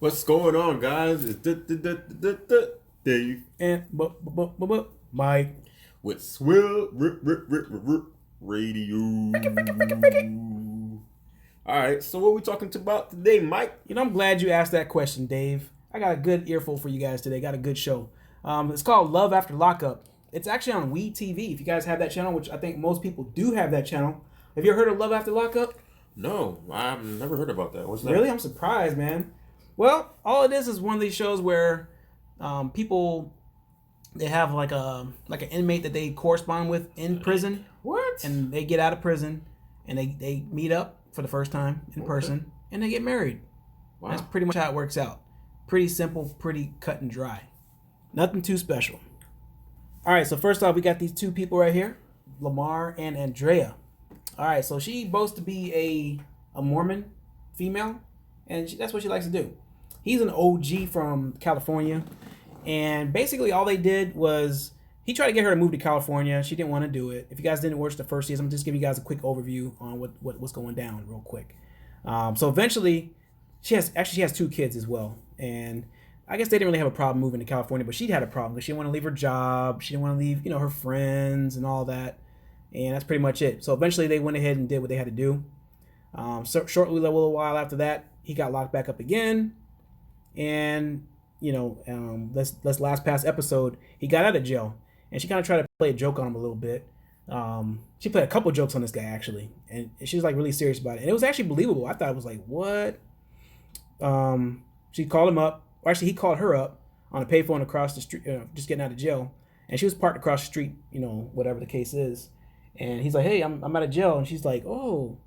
What's going on, guys? It's Dave And Mike. with SWILL Radio. All right, so what are we talking about today, Mike? I'm glad you asked that question, Dave. I got a good earful for you guys today. Got a good show. It's called Love After Lockup. It's actually on WeTV. If you guys have that channel, which I think most people do have that channel. Have you ever heard of Love After Lockup? No, I've never heard about that. What's that? Really? I'm surprised, man. Well, all it is one of these shows where people they have like an inmate that they correspond with in prison. What? And they get out of prison and they meet up for the first time in person and they get married. Wow. That's pretty much how it works out. Pretty simple, pretty cut and dry. Nothing too special. All right, so first off, we got these two people right here, Lamar and Andrea. All right, so she boasts to be a Mormon female, and that's what she likes to do. He's an OG from California, and basically all they did was he tried to get her to move to California. She didn't want to do it. If you guys didn't watch the first season, I'm just giving you guys a quick overview on what's going down real quick. So eventually, she has two kids as well, and I guess they didn't really have a problem moving to California, but she had a problem because she didn't want to leave her job. She didn't want to leave, her friends and all that, and that's pretty much it. So eventually, they went ahead and did what they had to do. So shortly, a little while after that, he got locked back up again. And this last past episode, he got out of jail, and she kind of tried to play a joke on him a little bit. She played a couple jokes on this guy actually, and she was like really serious about it, and it was actually believable. I thought it was like, what? She called him up, or actually he called her up on a payphone across the street, just getting out of jail, and she was parked across the street, whatever the case is, and he's like, hey, I'm out of jail, and she's like, oh,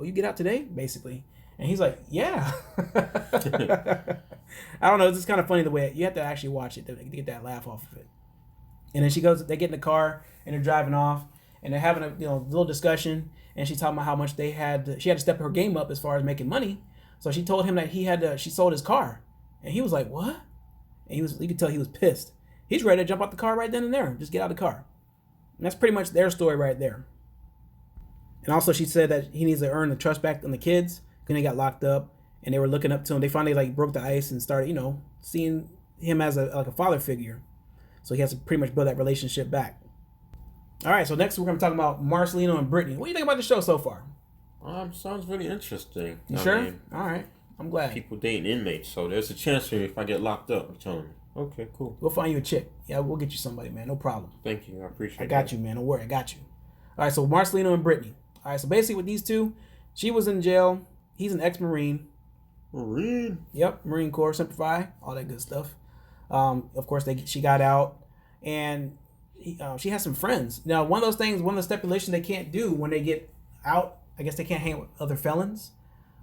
you get out today, basically. And he's like, yeah. I don't know. It's just kind of funny the way you have to actually watch it to get that laugh off of it. And then they get in the car and they're driving off and they're having a little discussion. And she's talking about how much she had to step her game up as far as making money. So she told him that she sold his car. And he was like, what? And you could tell he was pissed. He's ready to jump out the car right then and there. Just get out of the car. And that's pretty much their story right there. And also she said that he needs to earn the trust back on the kids. Then they got locked up, and they were looking up to him. They finally broke the ice and started, seeing him as a father figure. So he has to pretty much build that relationship back. All right, so next we're going to talk about Marcelino and Britney. What do you think about the show so far? Sounds really interesting. You sure? All right, I'm glad. People dating inmates, so there's a chance for me if I get locked up. You're telling me. Okay, cool. We'll find you a chick. Yeah, we'll get you somebody, man. No problem. Thank you. I appreciate it. I got you, man. Don't worry. I got you. All right, so Marcelino and Britney. All right, so basically with these two, she was in jail. He's an ex-Marine. Marine? Yep, Marine Corps, Semper Fi, all that good stuff. Of course, she got out, and she has some friends. Now, one of the stipulations they can't do when they get out, I guess they can't hang with other felons,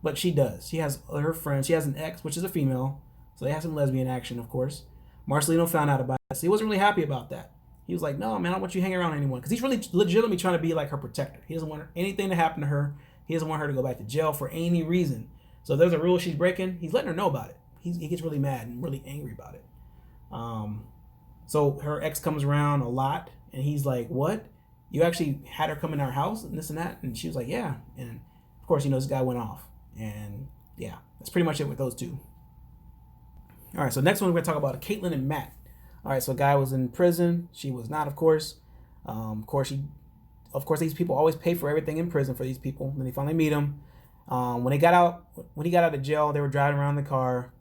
but she does. She has her friends. She has an ex, which is a female, so they have some lesbian action, of course. Marcelino found out about it, so he wasn't really happy about that. He was like, no, man, I don't want you hanging around anyone, because he's really legitimately trying to be like her protector. He doesn't want anything to happen to her. He doesn't want her to go back to jail for any reason. So if there's a rule she's breaking, he's letting her know about it. He gets really mad and really angry about it. So her ex comes around a lot, and he's like, what? You actually had her come in our house and this and that? And she was like, yeah. And of course, this guy went off. And yeah, that's pretty much it with those two. All right, so next one we're going to talk about Kaitlyn and Matt. All right, so a guy was in prison. She was not, of course. Of course, these people always pay for everything in prison for these people. Then they finally meet him. When he got out of jail, they were driving around the car,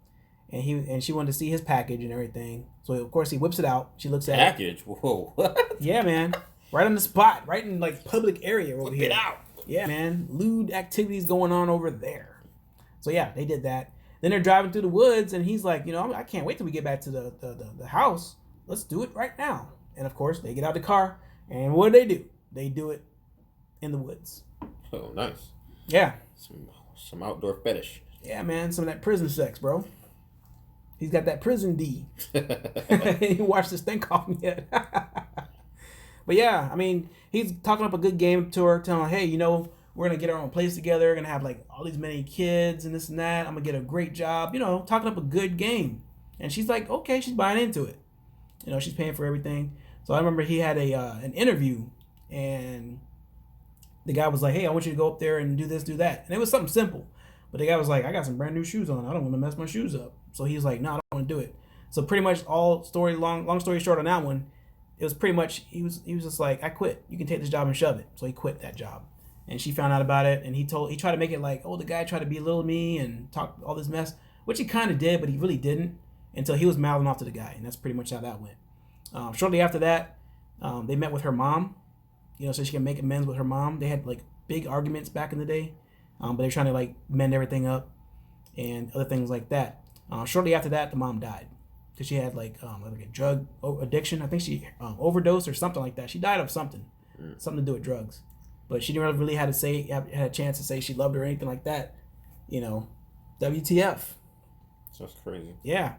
and she wanted to see his package and everything. So of course he whips it out. She looks at package. Whoa, what? Yeah, man, right on the spot, right in public area over Whip here. It out. Yeah, man, lewd activities going on over there. So yeah, they did that. Then they're driving through the woods, and he's like, I can't wait till we get back to the house. Let's do it right now. And of course, they get out of the car, and what do? They do it in the woods. Oh, nice. Yeah. Some outdoor fetish. Yeah, man. Some of that prison sex, bro. He's got that prison D. He watched this thing off me yet. But yeah, I mean, he's talking up a good game to her, telling her, hey, we're going to get our own place together. We're going to have all these many kids and this and that. I'm going to get a great job. Talking up a good game. And she's like, okay, she's buying into it. She's paying for everything. So I remember he had an interview. And the guy was like, hey, I want you to go up there and do this, do that. And it was something simple. But the guy was like, I got some brand new shoes on. I don't want to mess my shoes up. So he was like, no, I don't want to do it. So pretty much long story short on that one, it was pretty much he was just like, I quit. You can take this job and shove it. So he quit that job. And she found out about it, and he tried to make it like, oh, the guy tried to belittle me and talk all this mess, which he kind of did, but he really didn't until he was mouthing off to the guy, and that's pretty much how that went. Shortly after that, they met with her mom, so she can make amends with her mom. They had like big arguments back in the day, but they're trying to like mend everything up and other things like that. Shortly after that, the mom died because she had like a drug addiction. I think she overdosed or something like that. She died of something to do with drugs, but she didn't really had a chance to say she loved her or anything like that. WTF? That's crazy. Yeah,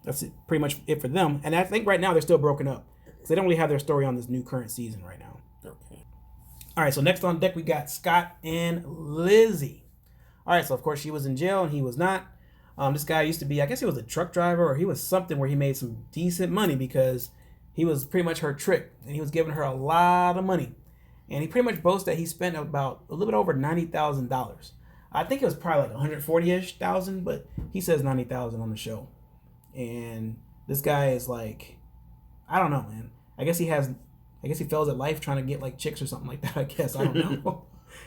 that's pretty much it for them. And I think right now they're still broken up because they don't really have their story on this new current season right now. Okay. All right, so next on deck we got Scott and Lizzie. All right, so of course she was in jail and he was not. This guy used to be, I guess he was a truck driver or he was something where he made some decent money because he was pretty much her trick and he was giving her a lot of money. And he pretty much boasts that he spent about a little bit over $90,000. I think it was probably like 140-ish thousand, but he says 90,000 on the show. And this guy is like, I don't know, man. I guess he fails at life trying to get like chicks or something like that. I guess I don't know.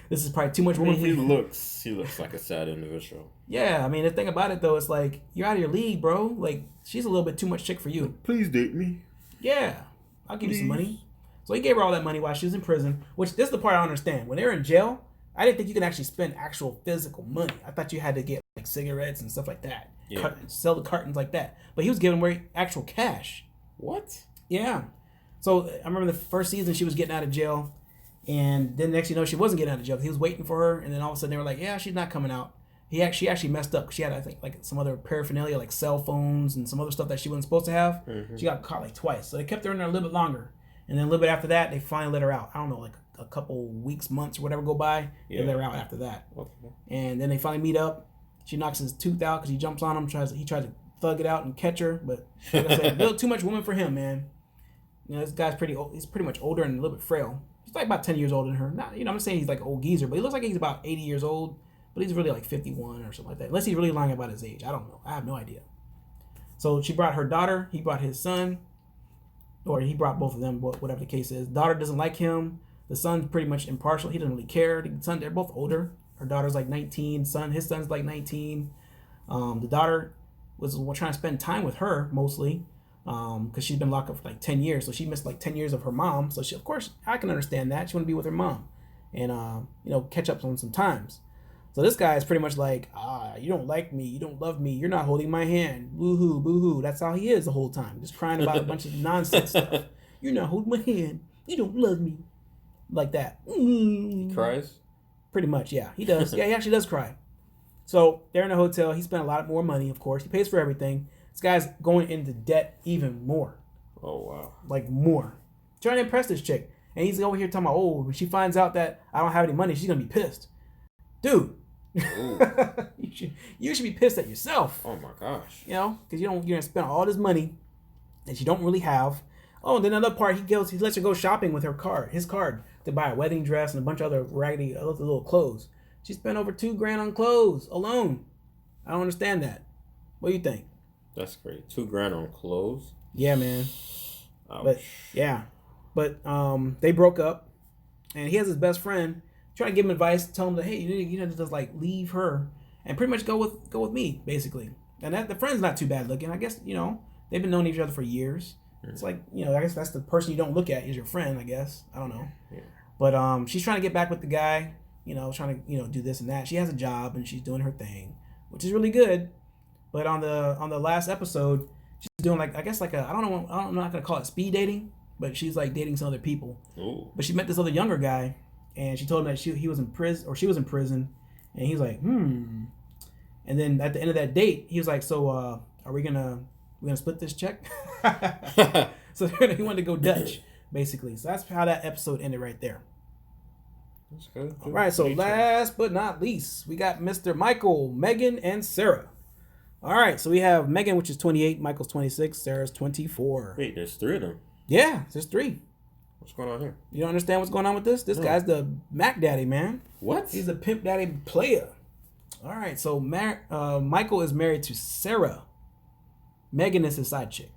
This is probably too much woman. He looks like a sad individual. Yeah, I mean the thing about it though, it's like you're out of your league, bro. Like she's a little bit too much chick for you. Please date me. Yeah, I'll give you some money. So he gave her all that money while she was in prison. Which this is the part I don't understand. When they were in jail, I didn't think you could actually spend actual physical money. I thought you had to get like cigarettes and stuff like that. Yeah. Sell the cartons like that. But he was giving away actual cash. What? Yeah. So I remember the first season she was getting out of jail. And then next she wasn't getting out of jail. He was waiting for her. And then all of a sudden they were like, yeah, she's not coming out. She actually messed up because she had, I think, like some other paraphernalia, like cell phones and some other stuff that she wasn't supposed to have. Mm-hmm. She got caught like twice. So they kept her in there a little bit longer. And then a little bit after that, they finally let her out. I don't know, like a couple weeks, months, or whatever go by. Yeah. They let her out after that. Okay. And then they finally meet up. She knocks his tooth out because he jumps on him. He tries to thug it out and catch her. But like I said, a little too much woman for him, man. This guy's pretty old. He's pretty much older and a little bit frail. He's like about 10 years older than her. Not, I'm not saying he's like an old geezer, but he looks like he's about 80 years old. But he's really like 51 or something like that. Unless he's really lying about his age. I don't know. I have no idea. So she brought her daughter. He brought his son. Or he brought both of them, whatever the case is. Daughter doesn't like him. The son's pretty much impartial. He doesn't really care. The son, they're both older. Her daughter's like 19. His son's like 19. The daughter was trying to spend time with her mostly because she's been locked up for like 10 years. So she missed like 10 years of her mom. So she, of course, I can understand that. She want to be with her mom and, catch up on some times. So this guy is pretty much like, you don't like me, you don't love me, you're not holding my hand, boo-hoo, boo-hoo. That's how he is the whole time, just crying about a bunch of nonsense stuff. You're not holding my hand, you don't love me, like that. He cries? Pretty much, yeah, he does. Yeah, he actually does cry. So they're in a hotel. He spent a lot more money, of course. He pays for everything. This guy's going into debt even more. Oh, wow. Like more. Trying to impress this chick. And he's over here talking about, when she finds out that I don't have any money, she's going to be pissed. Dude. you should be pissed at yourself. Oh my gosh. Because you're gonna spend all this money that you don't really have. Oh, and then another part, he lets her go shopping with his card to buy a wedding dress and a bunch of other raggedy little clothes. She spent over $2,000 on clothes alone. I don't understand that. What do you think? That's great. $2,000 on clothes. Yeah, man. Ouch. But yeah, they broke up, and he has his best friend. Trying to give him advice, tell him that, hey, you need to just like leave her and pretty much go with me, basically. And the friend's not too bad looking. I guess, they've been knowing each other for years. Mm-hmm. It's like, I guess that's the person you don't look at is your friend, I guess. I don't know. Yeah. But she's trying to get back with the guy, trying to, do this and that. She has a job and she's doing her thing, which is really good. But on the last episode, she's doing like, I guess like I'm not going to call it speed dating, but she's like dating some other people. Ooh. But she met this other younger guy. And she told him that he was in prison, or she was in prison, and he's like, And then at the end of that date, he was like, so are we gonna split this check? So he wanted to go Dutch, basically. So that's how that episode ended right there. That's good. All right, so last but not least, we got Mr. Michael, Megan, and Sarah. All right, so we have Megan, which is 28, Michael's 26, Sarah's 24. Wait, there's 3 of them. Yeah, there's 3. What's going on here? You don't understand what's going on with this? This guy's the Mac Daddy, man. What? He's the pimp daddy player. All right, so Michael is married to Sarah. Megan is his side chick.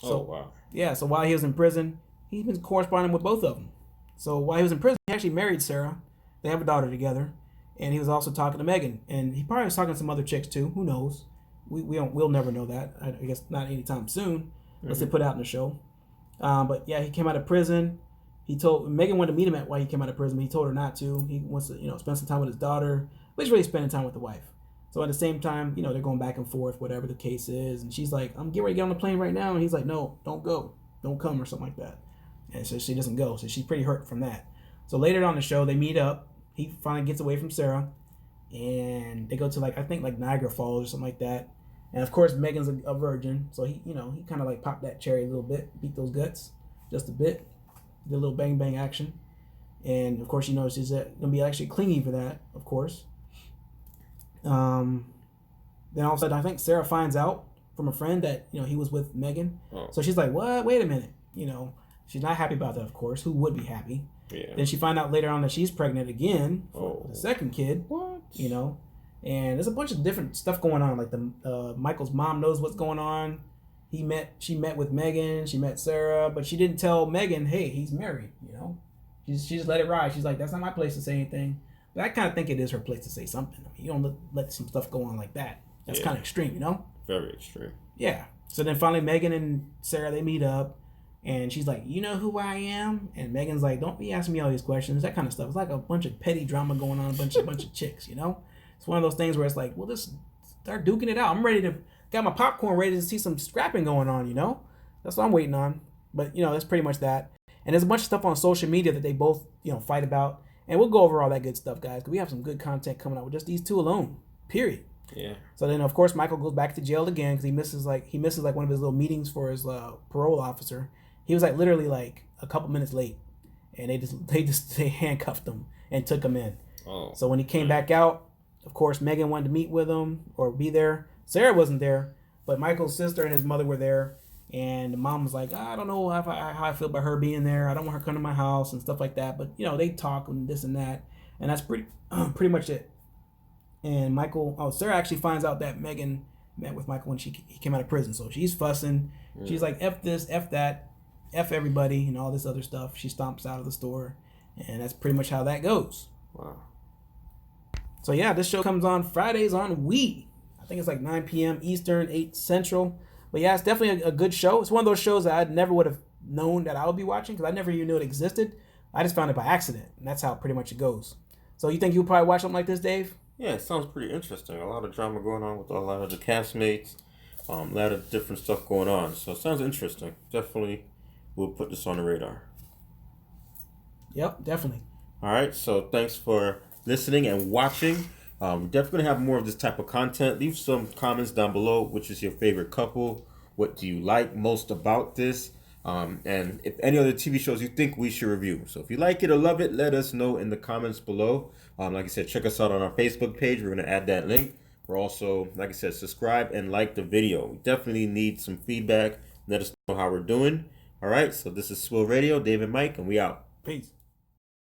So, wow. Yeah, so while he was in prison, he's been corresponding with both of them. So while he was in prison, he actually married Sarah. They have a daughter together, and he was also talking to Megan, and he probably was talking to some other chicks too. Who knows? We'll never know that. I guess not anytime soon, unless they put it out in the show. But yeah, he came out of prison. He told Megan wanted to meet him at why he came out of prison, but he told her not to. He wants to, spend some time with his daughter, but he's really spending time with the wife. So at the same time, they're going back and forth, whatever the case is. And she's like, I'm getting ready to get on the plane right now. And he's like, no, don't go. Don't come or something like that. And so she doesn't go. So she's pretty hurt from that. So later on the show, they meet up. He finally gets away from Sarah. And they go to I think Niagara Falls or something like that. And of course, Megan's a virgin. So he kind of popped that cherry a little bit, beat those guts just a bit. Did a little bang bang action. And of course, she's going to be actually clingy for that, of course. Then all of a sudden, I think Sarah finds out from a friend that he was with Megan. Oh. So she's like, "What? Wait a minute!" She's not happy about that. Of course, who would be happy? Yeah. Then she find out later on that she's pregnant again for the second kid. What? And there's a bunch of different stuff going on. Like the Michael's mom knows what's going on. She met with Megan. She met Sarah, but she didn't tell Megan, "Hey, he's married." She just let it ride. She's like, "That's not my place to say anything." But I kind of think it is her place to say something. I mean, you don't let some stuff go on like that. That's kind of extreme, Very extreme. Yeah. So then finally Megan and Sarah, they meet up. And she's like, "You know who I am?" And Megan's like, "Don't be asking me all these questions." That kind of stuff. It's like a bunch of petty drama going on, a bunch of chicks, It's one of those things where it's like, well, just start duking it out. I'm ready to, got my popcorn ready to see some scrapping going on, That's what I'm waiting on. But, that's pretty much that. And there's a bunch of stuff on social media that they both, fight about. And we'll go over all that good stuff, guys, because we have some good content coming out with just these two alone, period. Yeah. So then, of course, Michael goes back to jail again because he misses one of his little meetings for his parole officer. He was literally a couple minutes late, and they handcuffed him and took him in. Oh. So when he came back out, of course, Megan wanted to meet with him or be there. Sarah wasn't there, but Michael's sister and his mother were there. And the mom was like, "I don't know how I feel about her being there. I don't want her coming to my house and stuff like that." But they talk and this and that, and that's pretty much it. And Sarah actually finds out that Megan met with Michael when he came out of prison. So she's fussing. Yeah. She's like, "F this, F that, F everybody," and all this other stuff. She stomps out of the store, and that's pretty much how that goes. Wow. So yeah, this show comes on Fridays on WE. I think it's 9 p.m. Eastern, 8 Central. But yeah, it's definitely a good show. It's one of those shows that I never would have known that I would be watching because I never even knew it existed. I just found it by accident, and that's how pretty much it goes. So you think you'll probably watch something like this, Dave? Yeah, it sounds pretty interesting. A lot of drama going on with a lot of the castmates. A lot of different stuff going on. So it sounds interesting. Definitely we'll put this on the radar. Yep, definitely. All right, so thanks for listening and watching. Definitely going to have more of this type of content. Leave some comments down below. Which is your favorite couple? What do you like most about this? And if any other TV shows you think we should review. So if you like it or love it, let us know in the comments below. Like I said, check us out on our Facebook page. We're going to add that link. We're also, like I said, subscribe and like the video. We definitely need some feedback. Let us know how we're doing. All right, so this is SWILL Radio, Dave and Mike, and we out. Peace.